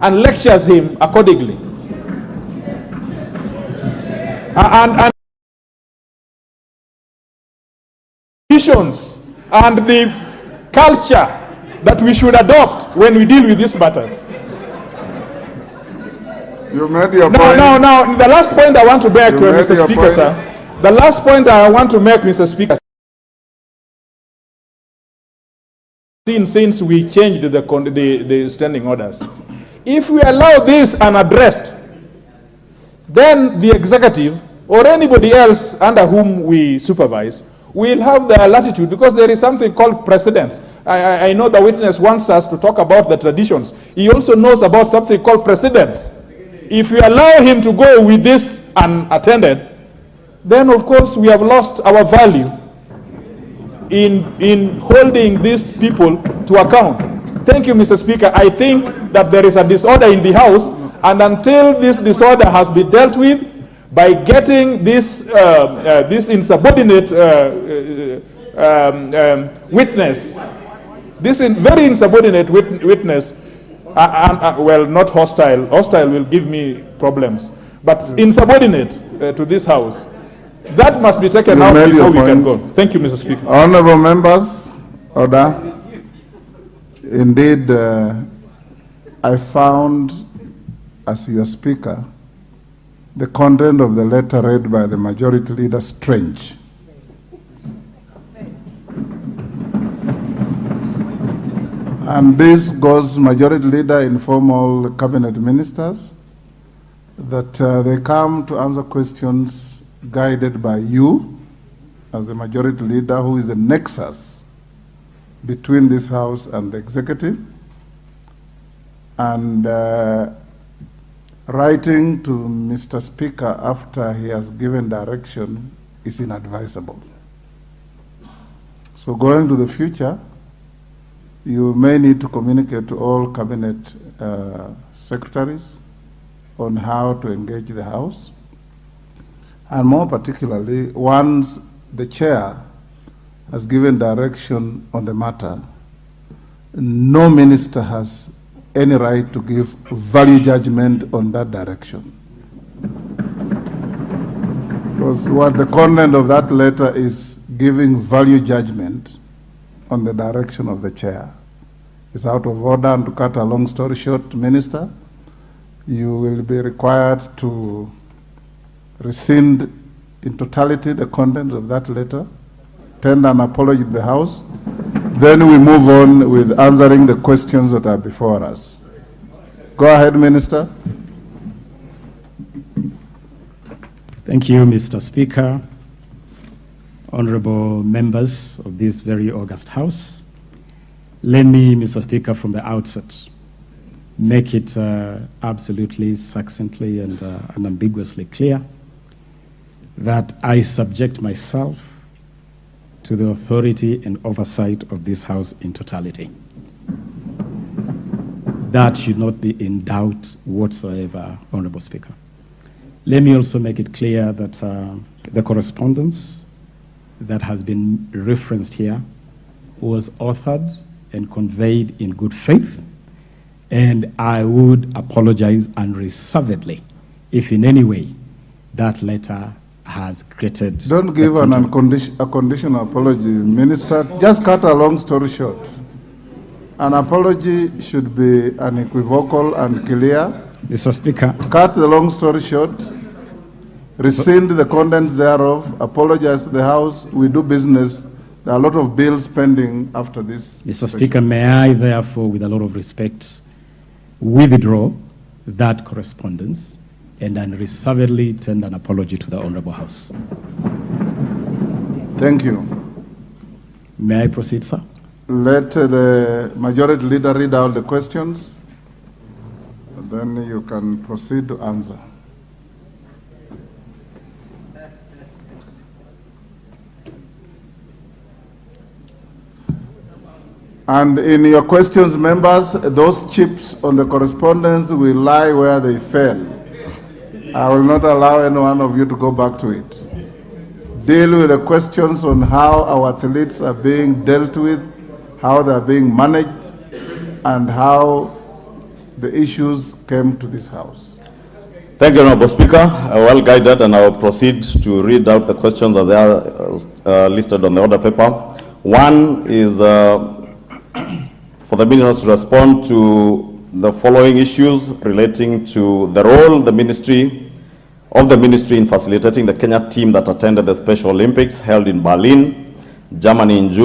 and lectures him accordingly. And traditions and the culture that we should adopt when we deal with these matters. You made your point. No. The last point I want to make, Mr. Speaker, sir. The last point I want to make, Mr. Speaker, since we changed the standing orders, if we allow this unaddressed, then the executive or anybody else under whom we supervise will have the latitude, because there is something called precedence. I know the witness wants us to talk about the traditions. He also knows about something called precedence. If we allow him to go with this unattended, then of course we have lost our value in holding these people to account. Thank you, Mr. Speaker. I think that there is a disorder in the House, and until this disorder has been dealt with by getting this insubordinate witness, this very insubordinate witness, well, not hostile. Hostile will give me problems, but insubordinate to this House. That must be taken out before we can go. Thank you, Mr. Speaker. Honorable members, order. Indeed, I found, as your speaker, the content of the letter read by the majority leader strange. And this goes majority leader, informal cabinet ministers, that they come to answer questions guided by you as the majority leader, who is the nexus between this House and the executive. And writing to Mr. Speaker after he has given direction is inadvisable. So going to the future, you may need to communicate to all cabinet secretaries on how to engage the House. And more particularly, once the chair has given direction on the matter, no minister has any right to give value judgment on that direction. Because what the content of that letter is giving value judgment on the direction of the chair. It's out of order, and to cut a long story short, Minister, you will be required to rescind in totality the contents of that letter, tender an apology to the House, then we move on with answering the questions that are before us. Go ahead, Minister. Thank you, Mr. Speaker, honorable members of this very august House. Let me, Mr. Speaker, from the outset, make it absolutely succinctly and unambiguously clear that I subject myself to the authority and oversight of this House in totality. That should not be in doubt whatsoever, Honorable Speaker. Let me also make it clear that the correspondence that has been referenced here was authored and conveyed in good faith, and I would apologize unreservedly if in any way that letter has created... Don't give a conditional apology, Minister. Just cut a long story short. An apology should be unequivocal and clear. Mr. Speaker. Cut the long story short. Rescind the contents thereof. Apologize to the House. We do business. There are a lot of bills pending after this. Mr. Speaker, may I therefore, with a lot of respect, withdraw that correspondence and unreservedly tender an apology to the Honorable House. Thank you. May I proceed, sir? Let the majority leader read out the questions, and then you can proceed to answer. And in your questions, members, those chips on the correspondence will lie where they fell. I will not allow any one of you to go back to it. Deal with the questions on how our athletes are being dealt with, how they are being managed, and how the issues came to this House. Thank you, Honorable Speaker. Well guided, and I will proceed to read out the questions as they are listed on the order paper. One is for the ministers to respond to the following issues relating to the role of the ministry in facilitating the Kenya team that attended the Special Olympics held in Berlin, Germany in June.